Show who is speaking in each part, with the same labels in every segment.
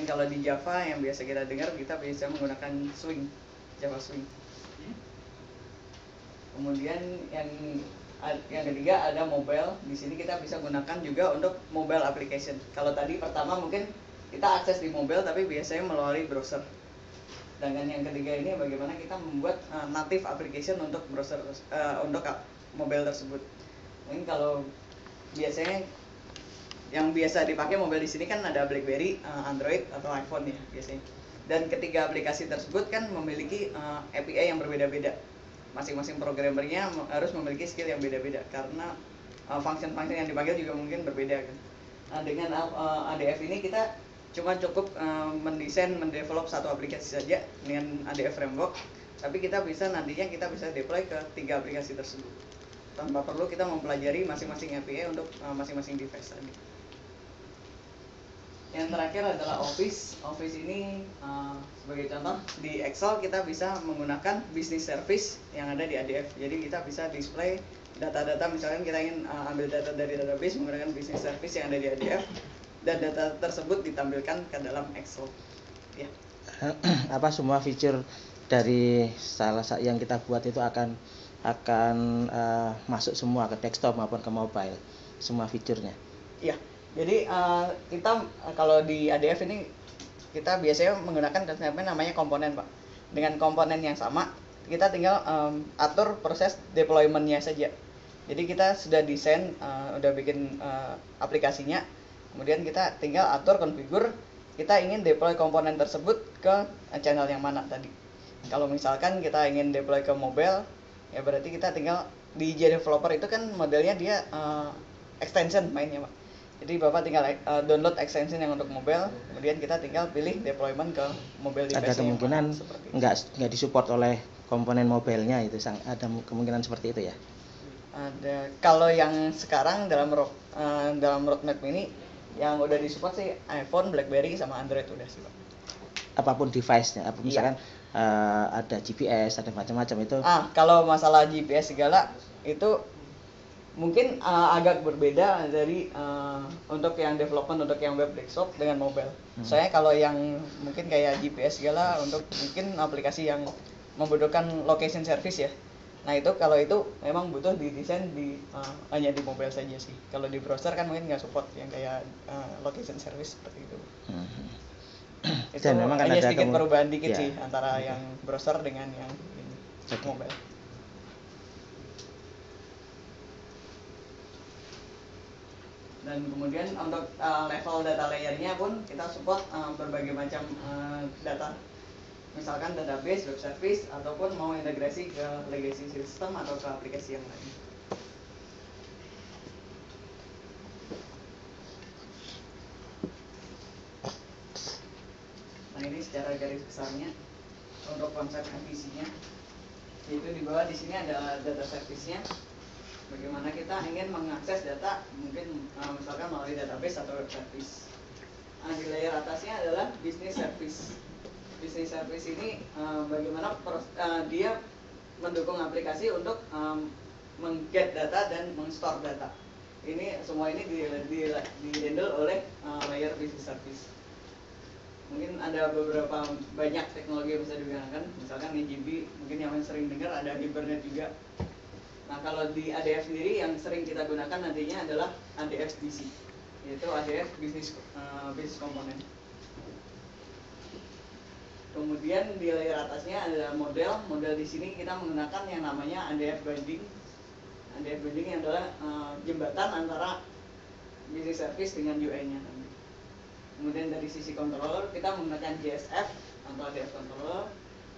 Speaker 1: Mungkin kalau di Java yang biasa kita dengar, kita bisa menggunakan Swing, Java Swing. Kemudian yang ketiga ada mobile. Di sini kita bisa gunakan juga untuk mobile application. Kalau tadi pertama mungkin kita akses di mobile tapi biasanya melalui browser. Dengan yang ketiga ini bagaimana kita membuat native application untuk browser untuk mobile tersebut. Mungkin kalau biasanya yang biasa dipakai mobile di sini kan ada BlackBerry, Android atau iPhone ya biasanya. Dan ketiga aplikasi tersebut kan memiliki API yang berbeda-beda. Masing-masing programmernya harus memiliki skill yang beda-beda karena function-function yang dipanggil juga mungkin berbeda kan. Dengan ADF ini kita cuma cukup mendevelop satu aplikasi saja dengan ADF framework, tapi kita bisa nantinya kita bisa deploy ke 3 aplikasi tersebut tanpa perlu kita mempelajari masing-masing API untuk masing-masing device tadi. Yang terakhir adalah Office. Office ini sebagai contoh di Excel kita bisa menggunakan business service yang ada di ADF. Jadi kita bisa display data-data, misalkan kita ingin ambil data dari database menggunakan business service yang ada di ADF, dan data tersebut ditampilkan ke dalam Excel. Ya.
Speaker 2: Apa semua fitur dari yang kita buat itu akan masuk semua ke desktop maupun ke mobile, semua fiturnya?
Speaker 1: Iya. Jadi kita kalau di ADF ini kita biasanya menggunakan konsepnya namanya komponen, Pak. Dengan komponen yang sama, kita tinggal atur proses deployment-nya saja. Jadi kita sudah desain, udah bikin aplikasinya, kemudian kita tinggal atur, configure, kita ingin deploy komponen tersebut ke channel yang mana tadi. Kalau misalkan kita ingin deploy ke mobile, ya berarti kita tinggal di JDeveloper itu kan modelnya dia extension mainnya, Pak. Jadi Bapak tinggal download extension yang untuk mobile, kemudian kita tinggal pilih deployment ke mobile device.
Speaker 2: Ada kemungkinan nggak disupport oleh komponen mobilenya itu, ada kemungkinan seperti itu ya?
Speaker 1: Ada. Kalau yang sekarang dalam roadmap ini yang udah disupport sih iPhone, BlackBerry sama Android udah sih, Pak.
Speaker 2: Apapun device-nya, misalkan ada GPS, ada macam-macam itu.
Speaker 1: Kalau masalah GPS segala itu mungkin agak berbeda dari untuk yang development untuk yang web desktop dengan mobile. Soalnya kalau yang mungkin kayak GPS segala untuk mungkin aplikasi yang membutuhkan location service ya. Nah itu kalau itu memang butuh didesain hanya di mobile saja sih. Kalau di browser kan mungkin nggak support yang kayak location service seperti itu. Itu
Speaker 2: dan memang
Speaker 1: hanya sedikit perubahan dikit
Speaker 2: ya,
Speaker 1: sih antara yang browser dengan yang mobile. Dan kemudian untuk level data layernya pun kita support berbagai macam data. Misalkan database, web service, ataupun mau integrasi ke legacy system atau ke aplikasi yang lain. Nah ini secara garis besarnya untuk konsep MVC-nya. Yaitu di bawah di sini ada data service-nya. Bagaimana kita ingin mengakses data, mungkin misalkan melalui database atau web service. Di layer atasnya adalah business service. Business service ini bagaimana dia mendukung aplikasi untuk meng-get data dan meng-store data. Ini semua ini di-handle oleh layer business service. Mungkin ada beberapa banyak teknologi yang bisa digunakan, misalkan EJB, mungkin yang sering dengar ada Hibernate juga. Nah kalau di ADF sendiri yang sering kita gunakan nantinya adalah ADF BC, yaitu ADF Business Component. Kemudian di layer atasnya ada model di sini kita menggunakan yang namanya ADF Binding. ADF Binding adalah jembatan antara business service dengan UI-nya. Kemudian dari sisi controller kita menggunakan JSF atau ADF controller.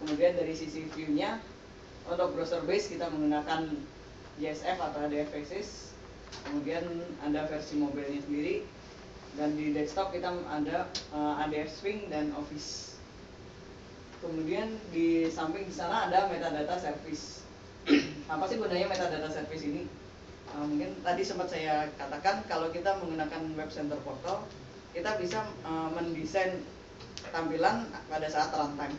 Speaker 1: Kemudian dari sisi view-nya untuk browser base kita menggunakan JSF atau ADF Faces. Kemudian ada versi mobilenya sendiri. Dan di desktop kita ada ADF Swing dan Office. Kemudian di samping di sana ada metadata service. Apa sih gunanya metadata service ini? Mungkin tadi sempat saya katakan kalau kita menggunakan Web Center Portal, kita bisa mendesain tampilan pada saat runtime.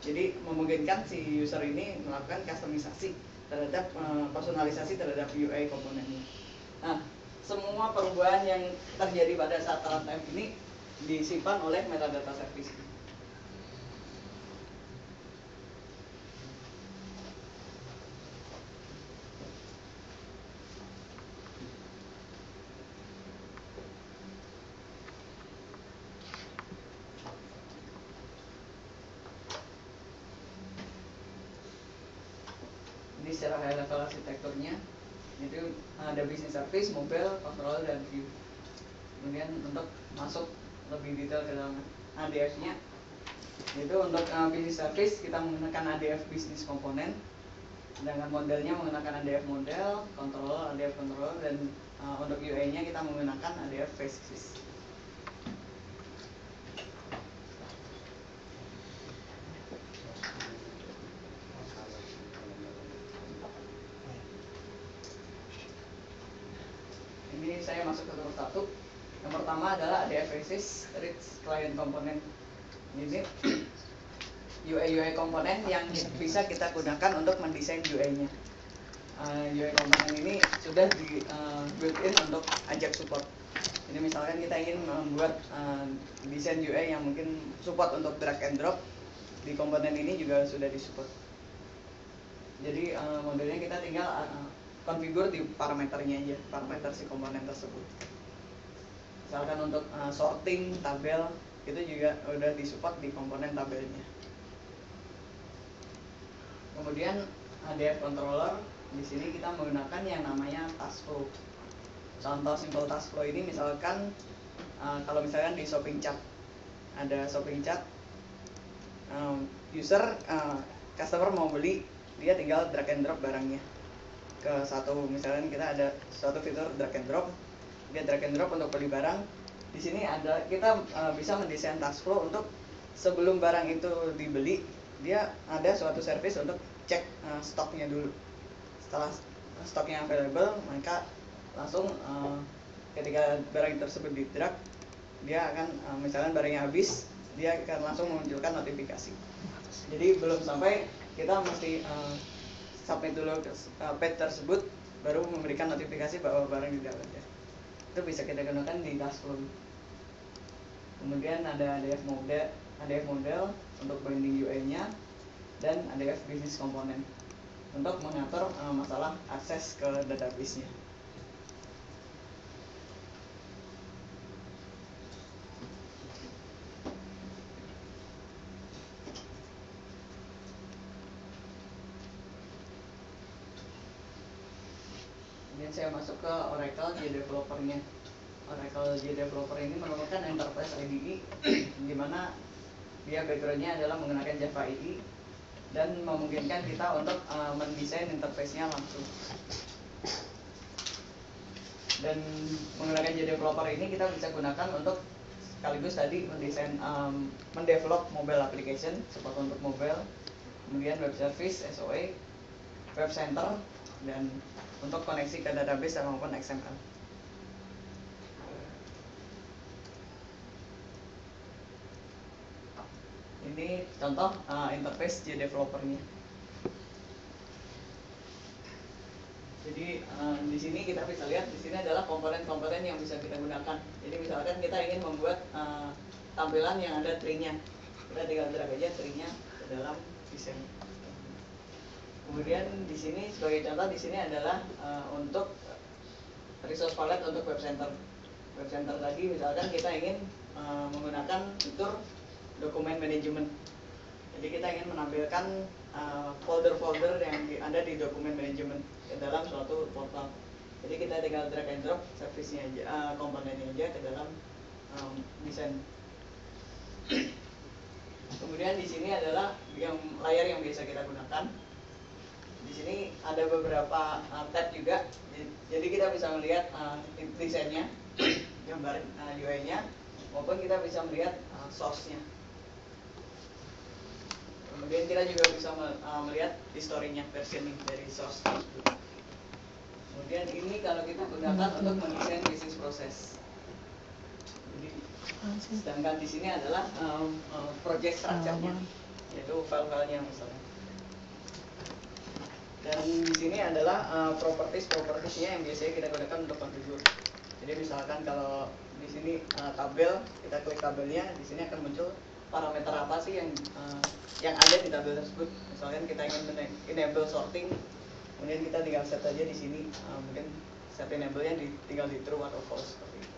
Speaker 1: Jadi memungkinkan si user ini melakukan customisasi terhadap personalisasi terhadap UI komponennya. Nah, semua perubahan yang terjadi pada saat runtime ini disimpan oleh metadata service. Ini secara high level arsitekturnya, itu ada business service, mobile, controller, dan view. Kemudian untuk masuk lebih detail ke dalam ADF-nya, itu untuk business service kita menggunakan ADF business component, sedangkan modelnya menggunakan ADF model, controller, ADF controller, dan untuk UI-nya kita menggunakan ADF basis. Ini saya masuk ke satu. Yang pertama adalah ADF basis, rich client component. Ini UI komponen yang bisa kita gunakan untuk mendesain UI-nya. UI komponen ini sudah di built-in untuk Ajax support. Ini misalkan kita ingin membuat desain UI yang mungkin support untuk drag and drop, di komponen ini juga sudah disupport. Jadi modelnya kita tinggal konfigur di parameternya aja, parameter si komponen tersebut. Misalkan untuk sorting, tabel, itu juga udah disupport di komponen tabelnya. Kemudian ADF controller, di sini kita menggunakan yang namanya task flow. Contoh simple task flow ini misalkan kalau misalkan di shopping cart, ada shopping cart, customer mau beli, dia tinggal drag and drop barangnya ke satu. Misalkan kita ada suatu fitur drag and drop, dia drag and drop untuk beli barang. Di sini ada kita bisa mendesain task flow untuk sebelum barang itu dibeli, dia ada suatu service untuk cek stoknya dulu. Setelah stoknya available, maka langsung ketika barang tersebut di drag, dia akan misalkan barangnya habis, dia akan langsung memunculkan notifikasi. Jadi belum sampai kita mesti submit dulu ke page tersebut, baru memberikan notifikasi bahwa barang tidak ada. Itu bisa kita gunakan di task flow. Kemudian ada ADF model untuk binding UI-nya, dan ADF business component untuk mengatur masalah akses ke database-nya. Kemudian saya masuk ke Oracle JDeveloper-nya. Oracle JDeveloper ini merupakan enterprise IDE di mana dia background-nya adalah menggunakan Java IE dan memungkinkan kita untuk mendesain interface-nya langsung. Dan menggunakan JDeveloper ini kita bisa gunakan untuk sekaligus tadi mendesain, mendevelop mobile application, support untuk mobile, kemudian web service, SOA, web center, dan untuk koneksi ke database maupun XML. Ini contoh interface JDeveloper-nya. Jadi di sini kita bisa lihat, di sini adalah komponen-komponen yang bisa kita gunakan. Jadi misalkan kita ingin membuat tampilan yang ada tree-nya, kita tinggal drag aja tree-nya ke dalam desain. Kemudian di sini sebagai contoh, di sini adalah untuk resource palette untuk web center. Web center tadi misalkan kita ingin menggunakan fitur dokumen manajemen. Jadi kita ingin menampilkan folder-folder yang ada di dokumen manajemen ke dalam suatu portal. Jadi kita tinggal drag and drop service-nya aja, komponennya aja ke dalam desain. Kemudian di sini adalah yang layar yang biasa kita gunakan. Di sini ada beberapa tab juga. Jadi kita bisa melihat desainnya, gambar UI-nya, maupun kita bisa melihat source-nya. Kemudian kita juga bisa melihat historinya, versioning dari source. Kemudian ini kalau kita gunakan untuk mendesain business process. Jadi, sedangkan di sini adalah project structure-nya, yaitu file-filenya misalnya. Dan di sini adalah properties-nya yang biasanya kita gunakan untuk konfigur. Jadi misalkan kalau di sini tabel, kita klik tabelnya, di sini akan muncul parameter apa sih yang ada di tabel tersebut. Misalkan kita ingin enable sorting, kemudian kita tinggal set aja di sini, mungkin set enable-nya tinggal di true atau false seperti itu.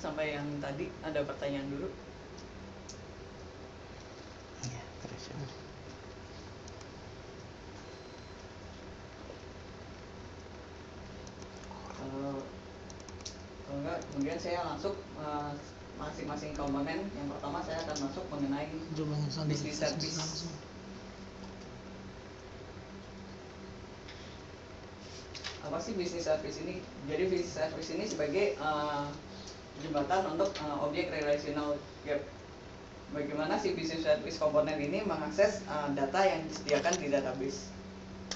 Speaker 1: Sampai yang tadi ada pertanyaan dulu.
Speaker 2: Ya, terus.
Speaker 1: Kalau enggak, kemudian saya masuk masing-masing komponen. Yang pertama saya akan masuk mengenai business service. Apa sih business service ini? Jadi business service ini sebagai jembatan untuk objek relational gap. Bagaimana si business service komponen ini mengakses data yang disediakan di database.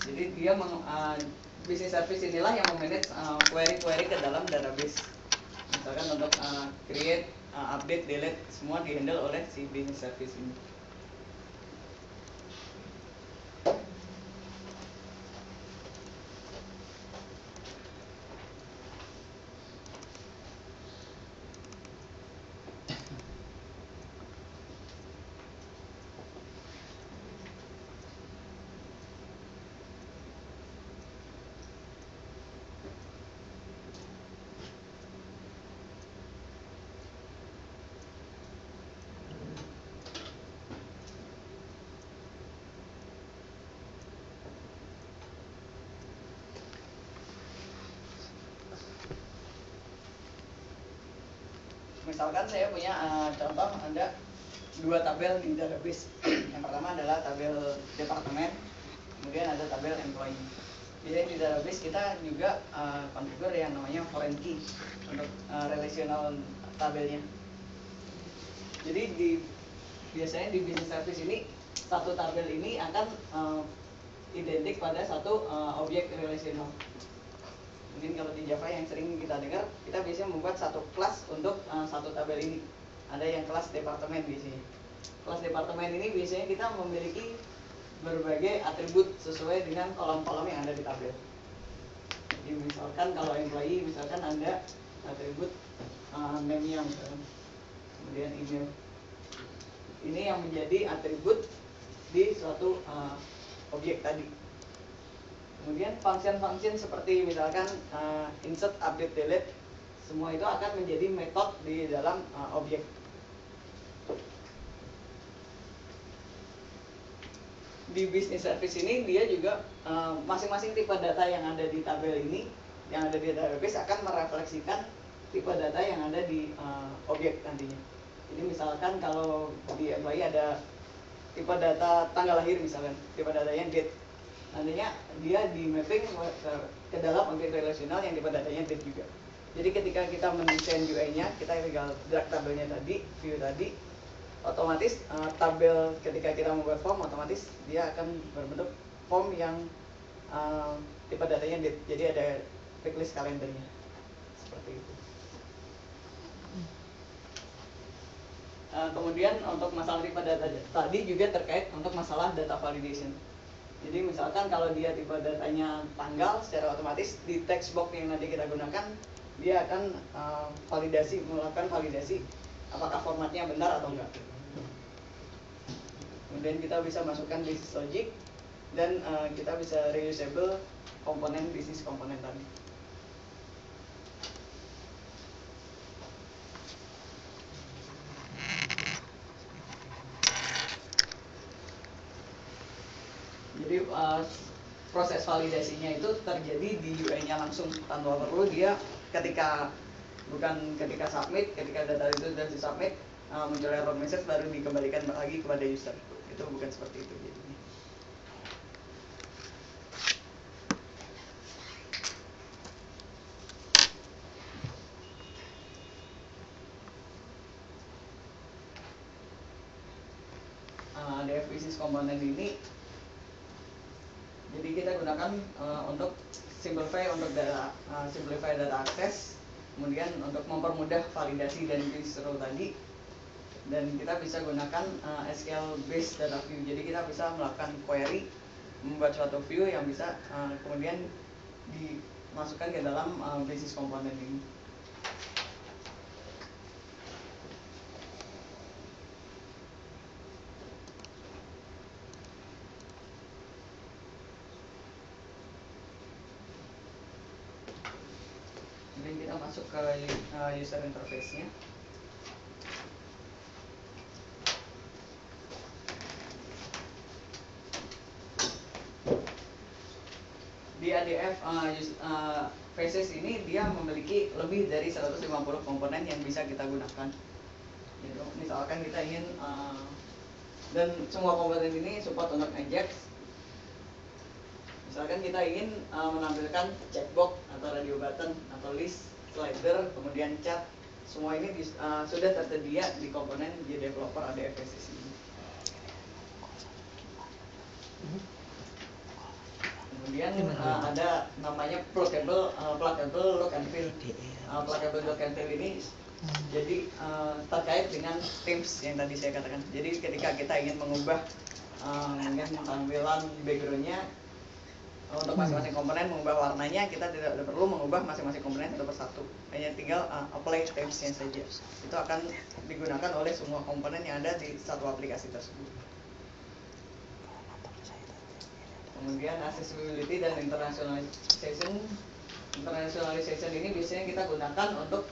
Speaker 1: Jadi dia business service inilah yang memanage query-query ke dalam database. Misalkan untuk create, update, delete, semua dihandle oleh si business service ini. Misalkan saya punya contoh ada dua tabel di database. Yang pertama adalah tabel departemen, kemudian ada tabel employee. Biasanya di database kita juga konfigur yang namanya foreign key untuk relational tabelnya. Jadi biasanya di business service ini satu tabel ini akan identik pada satu objek relational. Mungkin kalau di Java yang sering kita dengar, kita biasanya membuat satu kelas untuk satu tabel ini. Ada yang kelas departemen biasanya. Kelas departemen ini biasanya kita memiliki berbagai atribut sesuai dengan kolom-kolom yang ada di tabel. Jadi misalkan kalau employee, misalkan ada atribut name-nya misalkan, kemudian email. Ini yang menjadi atribut di suatu objek tadi. Kemudian function-function seperti misalkan insert, update, delete, semua itu akan menjadi metode di dalam objek. Di business service ini dia juga masing-masing tipe data yang ada di tabel ini, yang ada di database akan merefleksikan tipe data yang ada di objek nantinya. Jadi misalkan kalau di employee ada tipe data tanggal lahir misalkan, tipe datanya date. Nantinya dia di mapping ke dalam objek relasional yang tipe datanya date juga. Jadi ketika kita mendesain UI-nya, kita tinggal drag tabelnya tadi, view tadi, otomatis tabel ketika kita membuat form, otomatis dia akan berbentuk form yang tipe datanya date. Jadi ada checklist kalendernya. Seperti itu. Kemudian untuk masalah tipe data tadi juga terkait untuk masalah data validation. Jadi misalkan kalau dia tipe datanya tanggal, secara otomatis di text box yang nanti kita gunakan, dia akan melakukan validasi apakah formatnya benar atau enggak. Kemudian kita bisa masukkan business logic dan kita bisa reusable komponen business komponen tadi. Jadi proses validasinya itu terjadi di UI-nya langsung tanpa perlu dia ketika submit, ketika data itu sudah disubmit, muncul error message baru dikembalikan lagi kepada user. Itu bukan seperti itu jadinya. DF Business basis komponen ini, jadi kita gunakan untuk simplify data access, kemudian untuk mempermudah validasi dan disuruh tadi, dan kita bisa gunakan SQL based data view. Jadi kita bisa melakukan query, membuat suatu view yang bisa kemudian dimasukkan ke dalam basis komponen ini. Kemudian kita masuk ke user interface-nya. Di ADF Faces ini dia memiliki lebih dari 150 komponen yang bisa kita gunakan. Gitu. Misalkan kita ingin dan semua komponen ini support untuk Ajax. Misalkan kita ingin menampilkan checkbox atau radio button atau list, slider, kemudian chat, semua ini sudah tersedia di komponen JDeveloper ADF Faces ini. Kemudian ada namanya pluggable look and feel. Pluggable look and feel ini jadi terkait dengan themes yang tadi saya katakan. Jadi ketika kita ingin mengubah mungkin tampilan backgroundnya untuk masing-masing komponen, mengubah warnanya, kita tidak perlu mengubah masing-masing komponen satu persatu, hanya tinggal apply themesnya saja. Itu akan digunakan oleh semua komponen yang ada di satu aplikasi tersebut. Kemudian accessibility dan internationalization ini biasanya kita gunakan untuk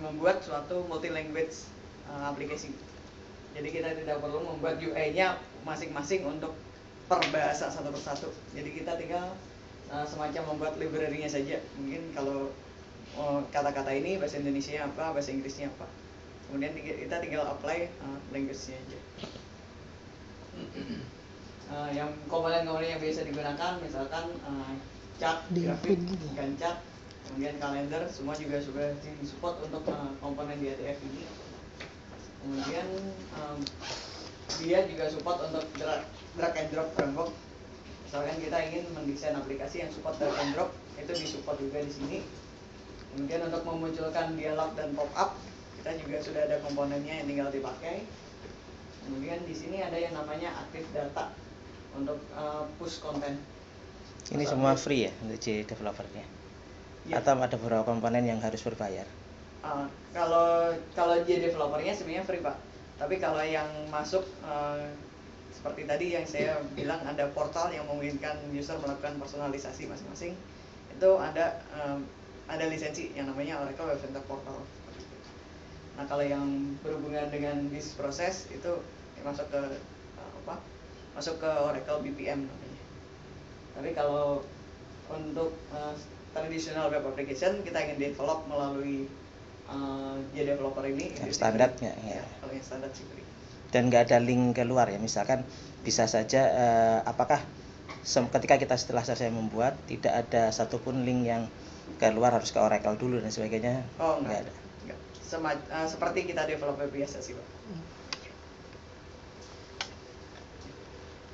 Speaker 1: membuat suatu multi language aplikasi. Jadi kita tidak perlu membuat UI-nya masing-masing untuk per bahasa satu persatu. Jadi kita tinggal semacam membuat library-nya saja. Mungkin kalau kata-kata ini bahasa Indonesia apa, bahasa Inggrisnya apa. Kemudian kita tinggal apply language-nya aja. Yang komponen-komponen yang biasa digunakan misalkan chart, grafik, Gantt, kemudian kalender, semua juga sudah disupport untuk komponen di ADF ini. Kemudian dia juga support untuk drag and drop framework. Misalkan kita ingin mendesain aplikasi yang support drag and drop, itu disupport juga di sini. Kemudian untuk memunculkan dialog dan pop up, kita juga sudah ada komponennya yang tinggal dipakai. Kemudian di sini ada yang namanya active data untuk push konten.
Speaker 2: Ini semua free ya untuk JDeveloper-nya? Ya. Atau ada beberapa komponen yang harus berbayar?
Speaker 1: Kalau JDeveloper-nya sebenarnya free, Pak. Tapi kalau yang masuk seperti tadi yang saya bilang, ada portal yang memungkinkan user melakukan personalisasi masing-masing, itu ada lisensi yang namanya Oracle Web Center Portal. Nah, kalau yang berhubungan dengan bisnis proses itu masuk ke Oracle BPM namanya. Tapi kalau untuk traditional web application kita ingin develop melalui JDeveloper ini
Speaker 2: yang standarnya
Speaker 1: ya. Kalau yang standar sih free.
Speaker 2: Dan nggak ada link keluar ya, misalkan bisa saja apakah ketika kita setelah selesai membuat tidak ada satupun link yang keluar harus ke Oracle dulu dan sebagainya?
Speaker 1: Oh, nggak ada. Seperti kita developer biasa sih, Pak.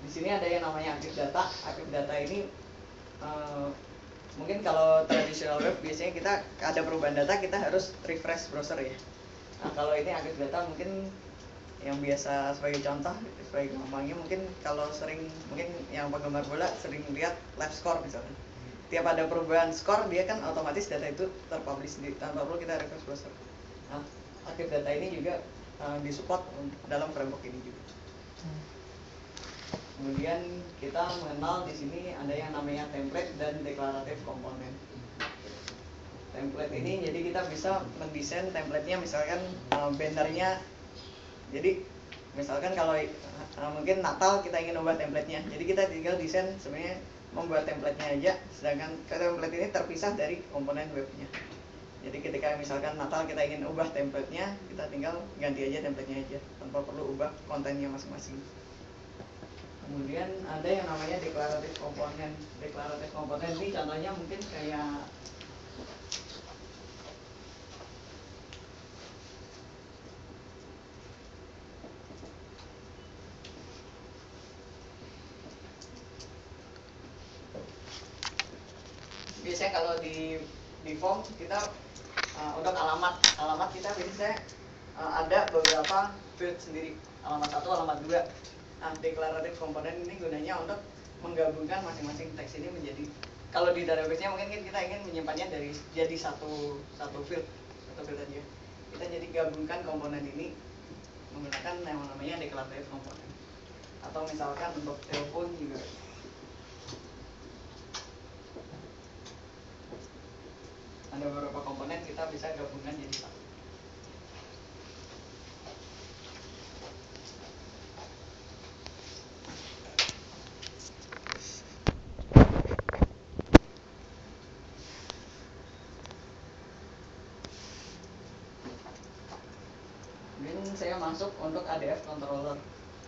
Speaker 1: Di sini ada yang namanya active data. Active data ini mungkin kalau traditional web biasanya kita ada perubahan data kita harus refresh browser ya. Nah, kalau ini active data mungkin yang biasa sebagai contoh, sebagai gampangnya mungkin kalau sering, mungkin yang penggemar bola sering lihat live score misalnya. Tiap ada perubahan skor dia kan otomatis data itu terpublish tanpa perlu kita refresh browser. Nah, active data ini juga disupport dalam framework ini juga. Kemudian kita mengenal di sini ada yang namanya template dan deklaratif komponen. Template ini jadi kita bisa mendesain template-nya, misalkan bannernya. Jadi misalkan kalau mungkin Natal kita ingin ubah template-nya, jadi kita tinggal desain sebenarnya membuat template-nya aja, sedangkan template ini terpisah dari komponen webnya. Jadi ketika misalkan Natal kita ingin ubah template-nya, kita tinggal ganti aja template-nya aja tanpa perlu ubah kontennya masing-masing. Kemudian ada yang namanya deklaratif komponen. Deklaratif komponen ini contohnya mungkin kayak biasanya kalau di form kita untuk alamat kita biasanya ada beberapa field sendiri, alamat 1, alamat 2. Nah, declarative component ini gunanya untuk menggabungkan masing-masing teks ini menjadi, kalau di database-nya mungkin kita ingin menyimpannya dari jadi satu field aja. Kita jadi gabungkan komponen ini menggunakan yang namanya declarative component. Atau misalkan untuk telepon juga. Ada beberapa komponen kita bisa gabungkan jadi satu. Kemudian saya masuk untuk ADF controller.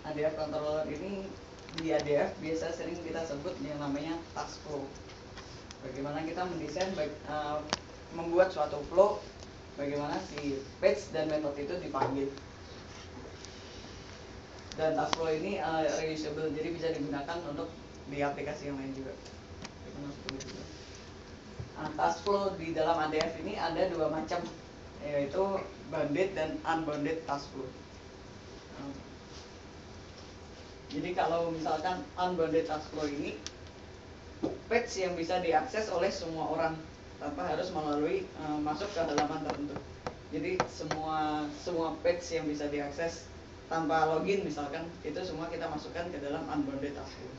Speaker 1: ADF controller ini di ADF biasa sering kita sebut yang namanya task flow. Bagaimana kita mendesain membuat suatu flow, bagaimana si page dan metode itu dipanggil. Dan task flow ini reusable, jadi bisa digunakan untuk di aplikasi yang lain juga. Nah, task flow di dalam ADF ini ada dua macam, yaitu bounded dan unbounded task flow. Jadi kalau misalkan unbounded task flow ini page yang bisa diakses oleh semua orang tanpa harus melalui masuk ke halaman tertentu. Jadi semua page yang bisa diakses tanpa login misalkan, itu semua kita masukkan ke dalam unbounded task flow.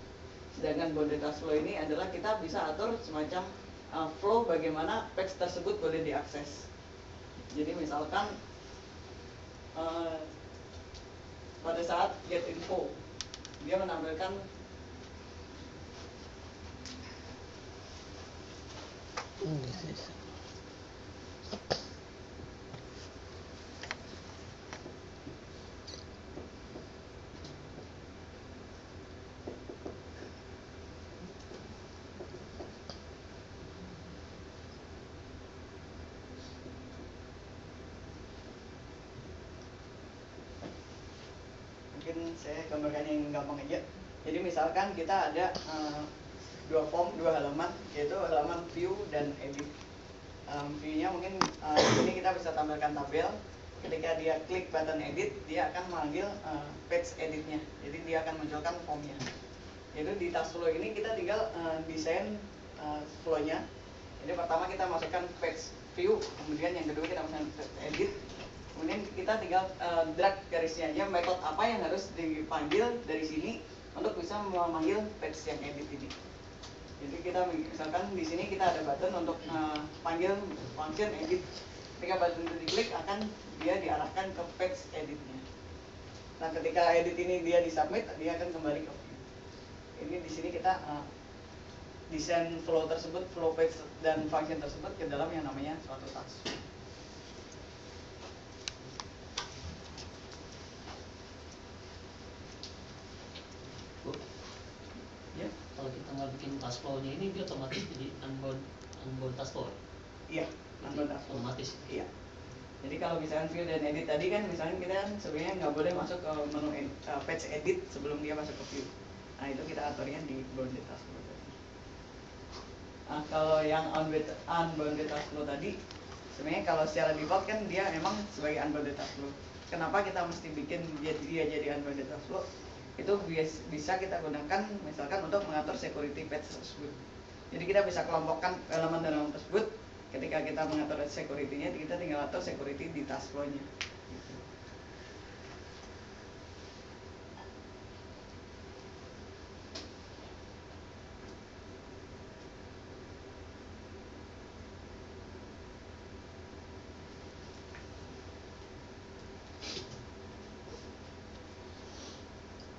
Speaker 1: Sedangkan bounded task flow ini adalah kita bisa atur semacam flow bagaimana page tersebut boleh diakses. Jadi misalkan pada saat get info dia menampilkan mungkin saya gambarkan yang gampang aja. Jadi misalkan kita ada dua halaman, yaitu halaman view dan edit. View-nya mungkin di sini kita bisa tampilkan tabel. Ketika dia klik button edit, dia akan memanggil page editnya. Jadi dia akan munculkan formnya. Jadi di task flow ini kita tinggal desain flow-nya. Jadi pertama kita masukkan page view, kemudian yang kedua kita masukkan page edit. Kemudian kita tinggal drag garisnya aja, metode apa yang harus dipanggil dari sini untuk bisa memanggil page yang edit ini. Jadi kita misalkan di sini kita ada button untuk panggil function edit. Ketika button itu diklik akan dia diarahkan ke page editnya. Nah, ketika edit ini dia disubmit, dia akan kembali ke view. Ini di sini kita desain flow tersebut, flow page dan function tersebut ke dalam yang namanya suatu task.
Speaker 3: Kalau kita nggak bikin task flow-nya ini, dia otomatis jadi unbound task flow.
Speaker 1: Iya, unbound task flow.
Speaker 3: Otomatis.
Speaker 1: Iya. Jadi kalau misalkan view dan edit tadi kan, misalnya kita kan sebenarnya nggak boleh masuk ke menu page edit sebelum dia masuk ke view. Nah, itu kita aturnya di bounded task flow tadi. Nah, kalau yang unbounded task flow tadi, sebenarnya kalau secara default kan dia memang sebagai unbounded task flow. Kenapa kita mesti bikin dia jadi unbounded task flow? Itu bisa kita gunakan misalkan untuk mengatur security page tersebut. Jadi kita bisa kelompokkan elemen-elemen tersebut. Ketika kita mengatur security-nya, kita tinggal atur security di task flow-nya.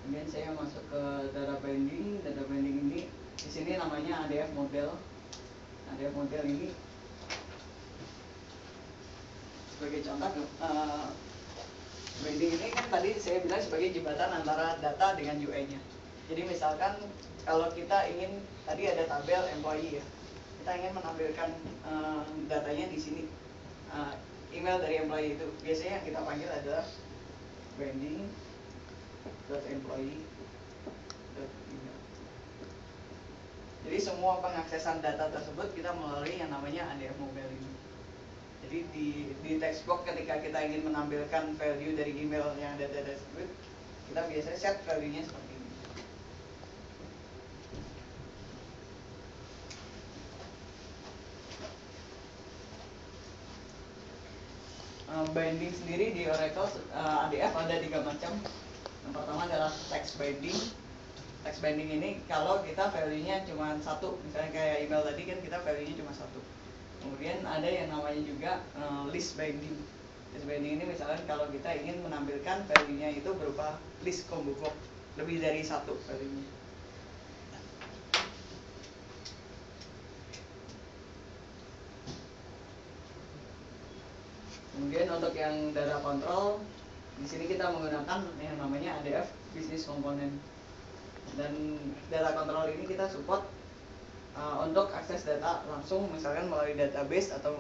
Speaker 1: Kemudian saya masuk ke data binding. Data binding ini di sini namanya ADF model. ADF model ini sebagai contoh, binding ini kan tadi saya bilang sebagai jembatan antara data dengan UI-nya. Jadi misalkan kalau kita ingin, tadi ada tabel employee ya, kita ingin menampilkan datanya di sini, email dari employee itu biasanya yang kita panggil adalah binding employee email. Jadi semua pengaksesan data tersebut kita melalui yang namanya ADF Mobile ini. Jadi di text box ketika kita ingin menampilkan value dari email yang ada tersebut, kita biasanya set value-nya seperti ini. Binding sendiri di Oracle ADF ada 3 macam. Yang pertama adalah text binding. Text binding ini kalau kita value-nya cuma satu, misalnya kayak email tadi kan kita value-nya cuma satu. Kemudian ada yang namanya juga list binding. List binding ini misalnya kalau kita ingin menampilkan value-nya itu berupa list combo box, lebih dari satu value-nya. Kemudian untuk yang data control, di sini kita menggunakan yang namanya ADF Business Component. Dan data control ini kita support untuk akses data langsung, misalkan melalui database atau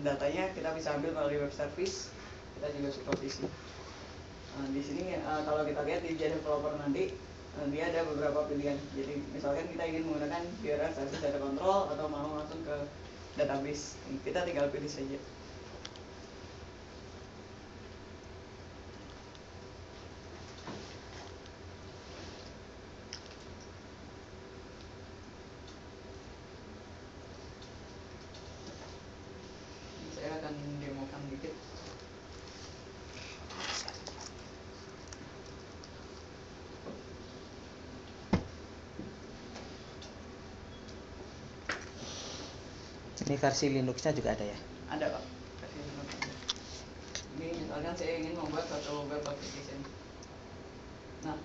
Speaker 1: datanya kita bisa ambil melalui web service, kita juga support di sini. Di sini kalau kita lihat di developer nanti dia ada beberapa pilihan. Jadi misalkan kita ingin menggunakan DRF service data control atau mau langsung ke database, kita tinggal pilih saja. Saya akan demokan dikit.
Speaker 2: Ini versi Linux-nya juga ada ya?
Speaker 1: Ada Pak, versi Linux. Ini misalkan saya ingin membuat satu web application. Nah,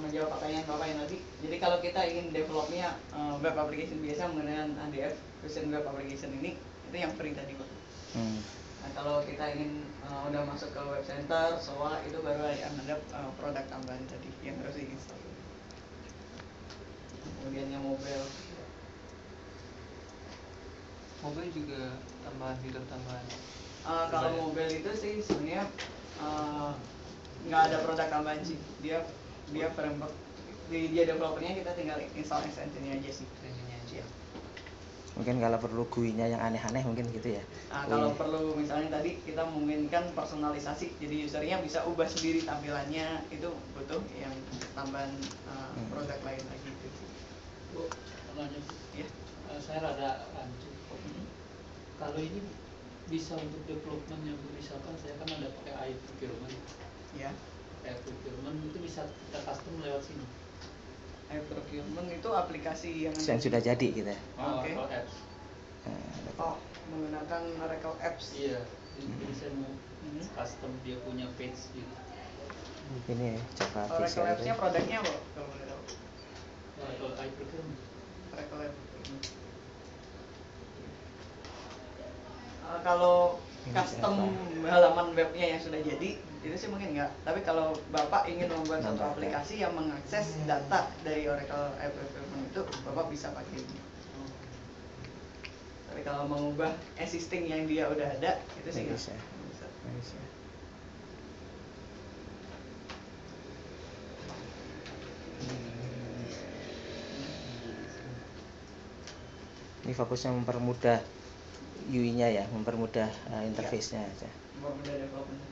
Speaker 1: menjawab pertanyaan Bapak yang tadi, jadi kalau kita ingin developnya web application biasa menggunakan ADF Fusion Web Application ini, itu yang free tadi Pak. Nah, kalau kita ingin udah masuk ke web center, SOA, itu baru ada produk tambahan tadi yang harus diinstal. Kemudian yang mobile
Speaker 3: juga tambahan fitur tambahan.
Speaker 1: kalau mobile itu sih sebenarnya nggak ada produk tambahan sih, dia framework di dia developernya, kita tinggal install extensionnya aja sih. Ya.
Speaker 2: Mungkin kalau perlu GUI-nya yang aneh-aneh mungkin gitu ya.
Speaker 1: Nah, kalau perlu misalnya tadi kita menginginkan personalisasi, jadi usernya bisa ubah sendiri tampilannya, itu butuh yang tambahan produk lain lagi gitu.
Speaker 3: Bu, pertanyaan.
Speaker 1: Ya.
Speaker 3: Saya rada rancu. Kalau ini bisa untuk development yang misalkan saya kan ada pakai iProcurement.
Speaker 1: Ya.
Speaker 3: iProcurement itu bisa kita custom lewat sini.
Speaker 1: iProcurement itu aplikasi yang
Speaker 2: sudah jadi gitu ya.
Speaker 1: Oke.
Speaker 3: Oracle Apps.
Speaker 1: Menggunakan Oracle Apps.
Speaker 3: Iya. Jadi saya mau custom dia punya page gitu.
Speaker 2: Ini coba
Speaker 1: Oracle Apps-nya produknya apa kalau boleh tahu?
Speaker 3: Oracle iProcurement.
Speaker 1: Oracle iProcurement. Kalau custom halaman webnya yang sudah jadi, itu sih mungkin enggak. Tapi kalau Bapak ingin membuat satu aplikasi yang mengakses data dari Oracle iProcurement itu, Bapak bisa pakai ini. Tapi kalau mengubah existing yang dia udah ada, itu sih enggak bisa.
Speaker 2: Ini fokusnya mempermudah UI-nya ya, mempermudah interface-nya aja.
Speaker 1: Mempermudah development.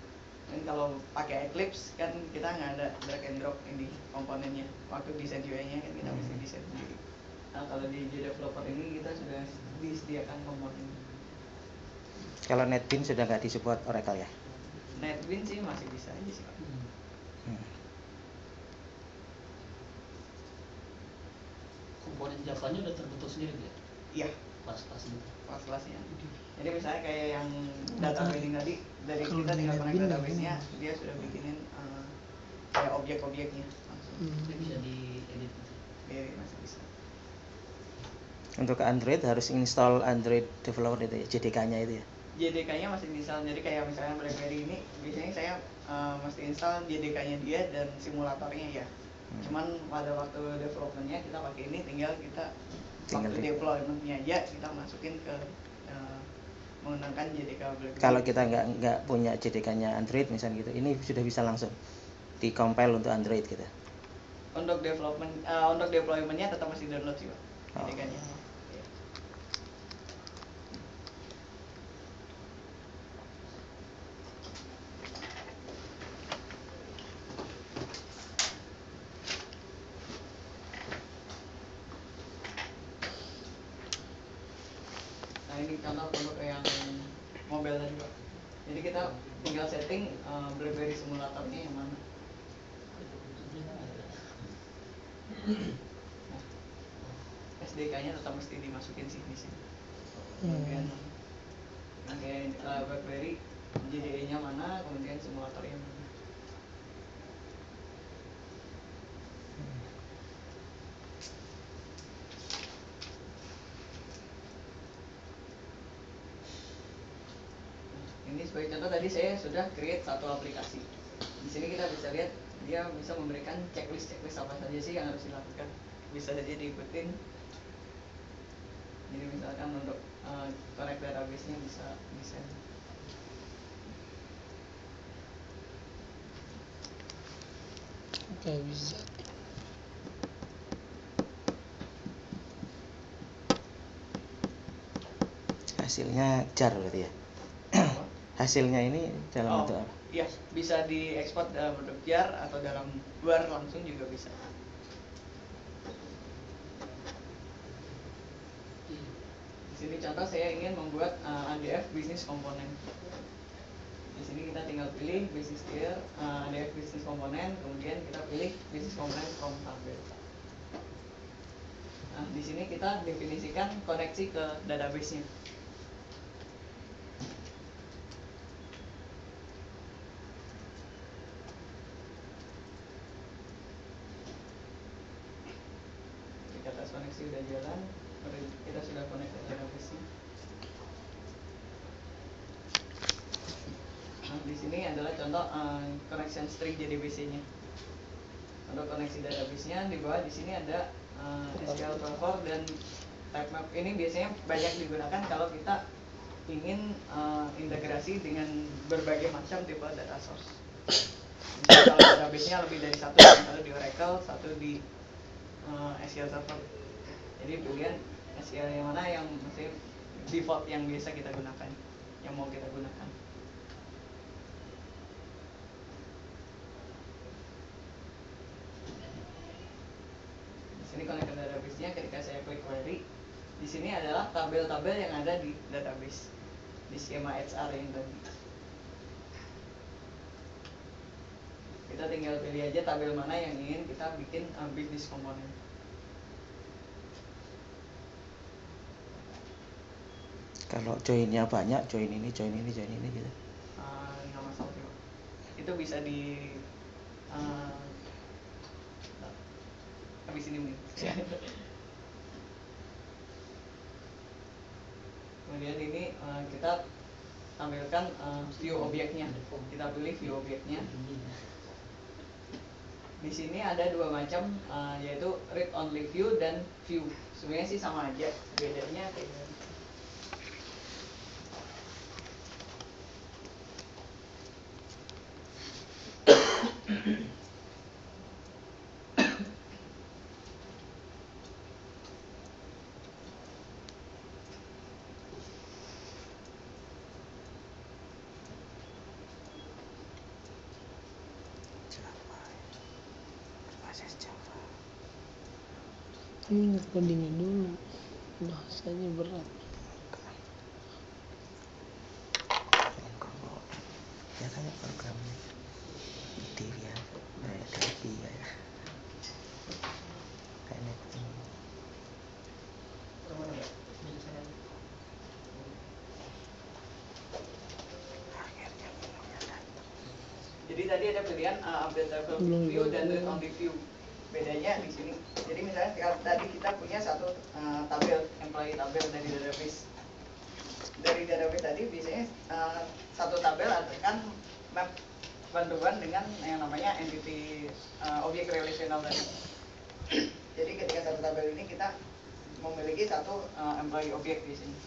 Speaker 1: Dan kalau pakai Eclipse kan kita nggak ada drag and drop ini komponennya. Waktu desain UI-nya kan kita mesti desain sendiri. Nah, kalau di developer ini kita sudah disediakan komponen.
Speaker 2: Kalau NetBeans sudah nggak disupport Oracle ya?
Speaker 1: NetBeans sih masih bisa aja sih Pak.
Speaker 3: Komponen Java-nya udah terbentuk sendiri ya?
Speaker 1: Iya. Kelas-kelasnya. Jadi misalnya kayak yang data binding tadi, dari kita tinggal connect database-nya, dia sudah bikinin kayak objek-objeknya langsung.
Speaker 3: Bisa diedit.
Speaker 1: Iya, masih bisa.
Speaker 2: Untuk Android harus install Android Developer itu ya, JDK-nya itu ya?
Speaker 1: JDK-nya masih install, jadi kayak misalnya BlackBerry ini, biasanya saya mesti install JDK-nya dia dan simulatornya ya. Cuman pada waktu development-nya kita pakai ini, tinggal waktu deployment-nya aja kita masukin ke menggunakan JDK BlackBerry.
Speaker 2: Kalau kita nggak punya JDK-nya Android misalnya gitu, ini sudah bisa langsung di-compile untuk Android gitu.
Speaker 1: Untuk development, untuk deployment-nya tetap masih download sih Pak. SDK-nya. Nah ini contoh untuk yang mobile tadi Pak. Jadi kita tinggal setting BlackBerry simulatornya yang mana. Nah, SDK-nya tetap mesti dimasukin sih di sini. Kemudian pakai BlackBerry JDE-nya mana, kemudian simulatornya mana. Ini sebagai contoh tadi saya sudah create satu aplikasi. Di sini kita bisa lihat dia bisa memberikan checklist apa saja sih yang harus dilakukan. Bisa saja diikutin. Jadi misalkan untuk connect database-nya bisa desain.
Speaker 4: Gak bisa.
Speaker 2: Hasilnya jar berarti ya. Hasilnya ini dalam bentuk apa?
Speaker 1: Iya, bisa diekspor dalam bentuk jar atau dalam WAR langsung juga bisa. Di sini contoh saya ingin membuat ADF business component. Di sini kita tinggal pilih business tier, ADF business component, kemudian kita pilih business component from tabel. Nah, di sini kita definisikan koneksi ke database-nya. Jika tes koneksi udah jalan, kita sudah connect ke database-nya. Nah, di sini adalah contoh connection string JDBC-nya. Untuk koneksi database-nya di bawah di sini ada SQL Server dan type map. Ini biasanya banyak digunakan kalau kita ingin integrasi dengan berbagai macam tipe data source. Misalnya kalau database-nya lebih dari satu, satu di Oracle, satu di SQL Server. Jadi pilihan SQL yang mana yang mesti default yang biasa kita gunakan, yang mau kita gunakan. Di sini connect ke database-nya. Ketika saya klik query, di sini adalah tabel-tabel yang ada di database di skema HR yang tadi. Kita tinggal pilih aja tabel mana yang ingin kita bikin business component.
Speaker 2: Kalau joinnya banyak, join ini gitu.
Speaker 1: Nggak masalah sih Pak. Itu bisa di habis ini mungkin. Kemudian ini kita tampilkan view objeknya. Kita pilih view objeknya. Di sini ada dua macam, yaitu read only view dan view. Sebenarnya sih sama aja, bedanya kayak gini.
Speaker 4: Ingat codingnya dulu, bahasanya berat.
Speaker 2: Ya kayak programnya Devi ya, kayak Devi ya. Kayak netting.
Speaker 1: Jadi tadi ada pilihan update table view dan read only view. Bedanya di sini. Jadi misalnya tadi kita punya satu tabel, employee tabel dari database. Dari database tadi biasanya satu tabel akan map bantuan dengan yang namanya entity objek relational tadi. Jadi ketika satu tabel ini kita memiliki satu employee objek di sini.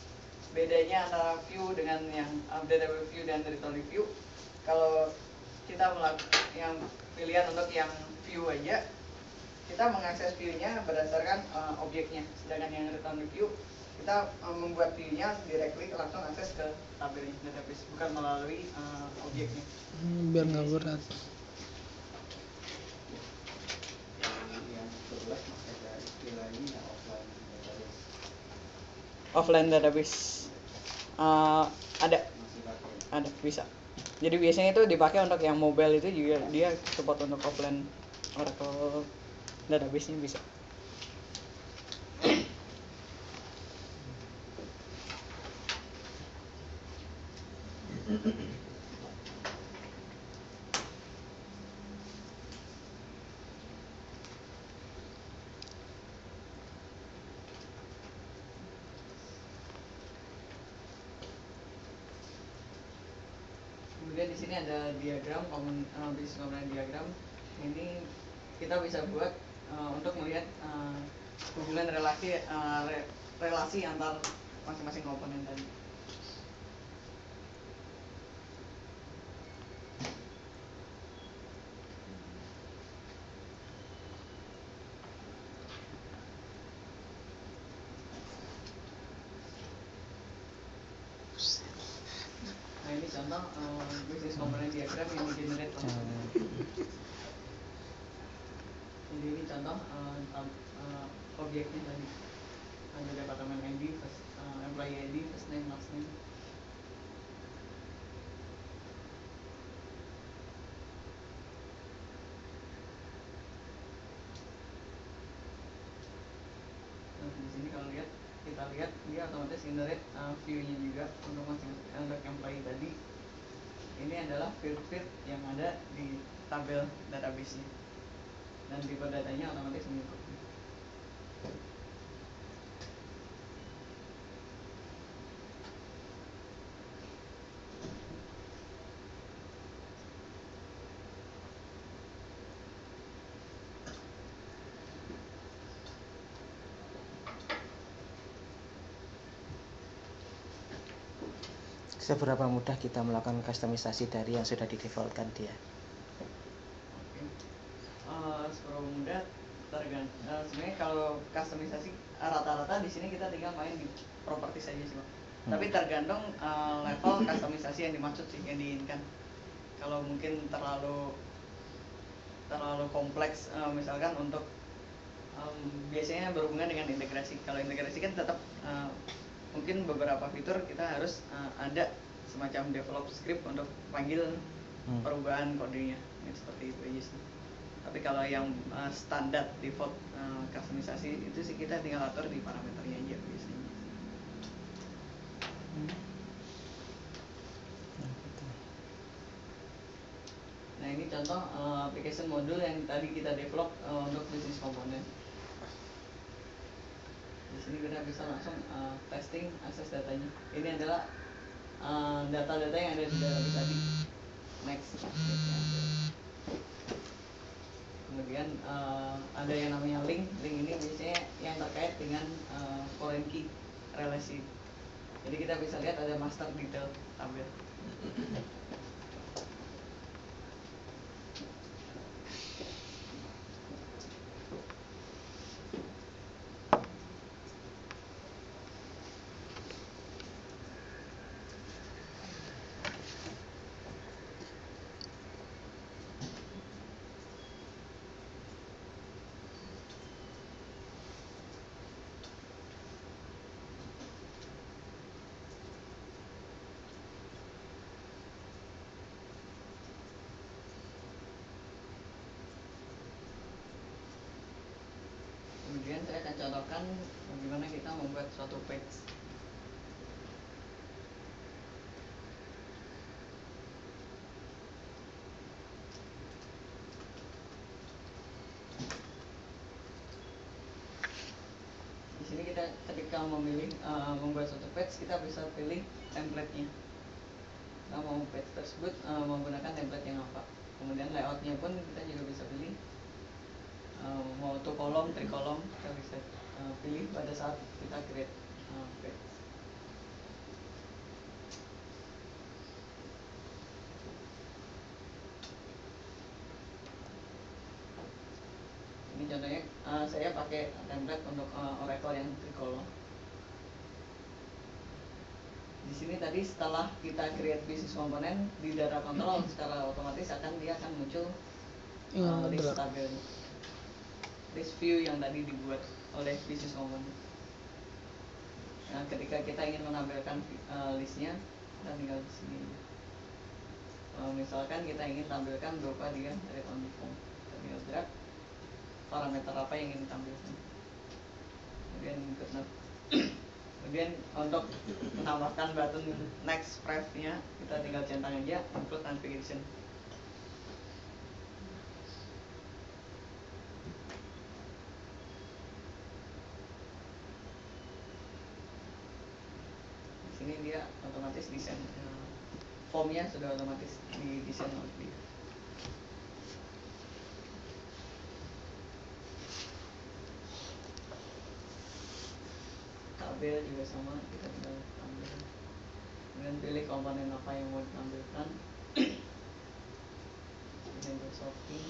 Speaker 1: Bedanya antara view dengan yang updatable view dan read only view, kalau kita melakukan yang pilihan untuk yang view aja, kita mengakses view-nya berdasarkan objeknya, sedangkan yang return view kita membuat view-nya directly langsung akses ke tabelnya database, bukan melalui objeknya.
Speaker 4: Biar nggak berat.
Speaker 5: Yang kedua masih ada istilahnya yang offline database.
Speaker 1: Offline database ada
Speaker 5: Masih pakai.
Speaker 1: ada bisa. Jadi biasanya itu dipakai untuk yang mobile, itu juga dia support untuk offline Oracle database-nya bisa. Kemudian di sini ada diagram business component diagram. Ini kita bisa buat untuk melihat hubungan relasi antar masing-masing komponen tadi. Nah ini contoh business component diagram yang di-generate langsung. Jadi ini contoh objeknya tadi. Ada departemen ID, employee ID, first name, last name. Nah, di sini kalau kita lihat dia otomatis generate view-nya juga untuk untuk employee tadi. Ini adalah field yang ada di tabel database-nya, dan tipe datanya otomatis mengikuti.
Speaker 2: Seberapa mudah kita melakukan customisasi dari yang sudah di-defaultkan dia?
Speaker 1: Oke. Seberapa mudah tergantung. Sebenarnya kalau customisasi rata-rata di sini kita tinggal main di properti saja sih, Pak. Tapi tergantung level customisasi yang dimaksud sih, yang diinginkan. Kalau mungkin terlalu kompleks, misalkan untuk biasanya berhubungan dengan integrasi. Kalau integrasi kan tetap mungkin beberapa fitur kita harus ada semacam develop script untuk panggil perubahan kodenya, seperti itu aja sih. Tapi kalau yang standar default customisasi itu sih kita tinggal atur di parameternya aja biasanya. Nah ini contoh application module yang tadi kita develop untuk business component. Di sini kita bisa langsung testing akses datanya. Ini adalah data-data yang ada di database tadi. Next. Kemudian ada yang namanya link ini biasanya yang terkait dengan foreign key relasi. Jadi kita bisa lihat ada master detail tabel. Kemudian saya akan contohkan bagaimana kita membuat suatu page. Di sini kita ketika memilih membuat suatu page, kita bisa pilih template-nya. Kita mau page tersebut menggunakan template yang apa. Kemudian layout-nya pun kita juga bisa pilih. Mau 2 kolom, 3 kolom, kita bisa pilih pada saat kita create page. Ini contohnya saya pakai template untuk Oracle yang Tricolor. Di sini tadi setelah kita create business component di data control secara otomatis dia akan muncul list tabel, list view yang tadi dibuat oleh business component. Nah, ketika kita ingin menampilkan listnya, kita tinggal di sini. Misalkan kita ingin tampilkan berupa dia dari on form, kita tinggal drag parameter apa yang ingin ditampilkan, kemudian include. Kemudian untuk menambahkan button next pref-nya kita tinggal centang aja include navigation. Di sini dia otomatis desain formnya sudah otomatis didesain oleh dia. Tabel juga sama, kita tinggal ambil, kemudian pilih komponen apa yang mau ditampilkan, kemudian sorting.